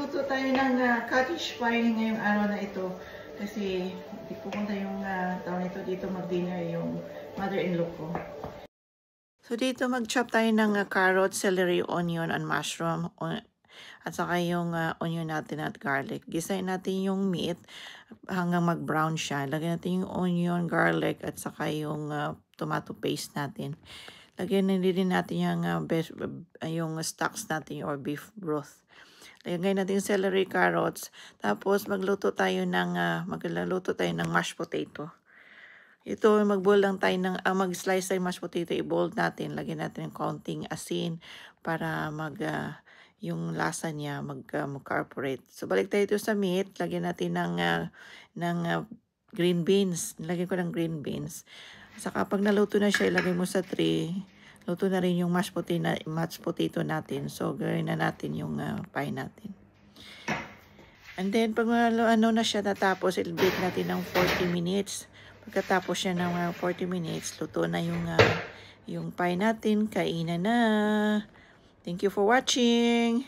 magluto tayo ng cottage pie ngayong araw na ito. Kasi di pupunta yung taon ito dito mag-dinner yung mother-in-law ko. So dito mag-chop tayo ng carrot, celery, onion, and mushroom. At saka yung onion natin at garlic. Gisain natin yung meat hanggang mag-brown siya. Lagyan natin yung onion, garlic, at saka yung tomato paste natin. Lagyan din natin yung stocks natin or beef broth. Lagyan natin yung celery, carrots. Tapos magluto tayo ng mashed potato. Ito, mag-boil lang tayo mag-slice tayo mashed potato, i-boil natin. Lagyan natin ng kaunting asin para yung lasa niya mag-incorporate. So, balik tayo ito sa meat. Lagyan natin ng green beans. Lagyan ko ng green beans. Saka pag naluto na siya, ilagay mo sa tray. Luto na rin yung mashed potato natin. So, gawin na natin yung pie natin. And then, pag na siya natapos, i-bake natin ng 40 minutes. Pagkatapos siya ng 40 minutes, luto na yung pie natin. Kainan na. Thank you for watching.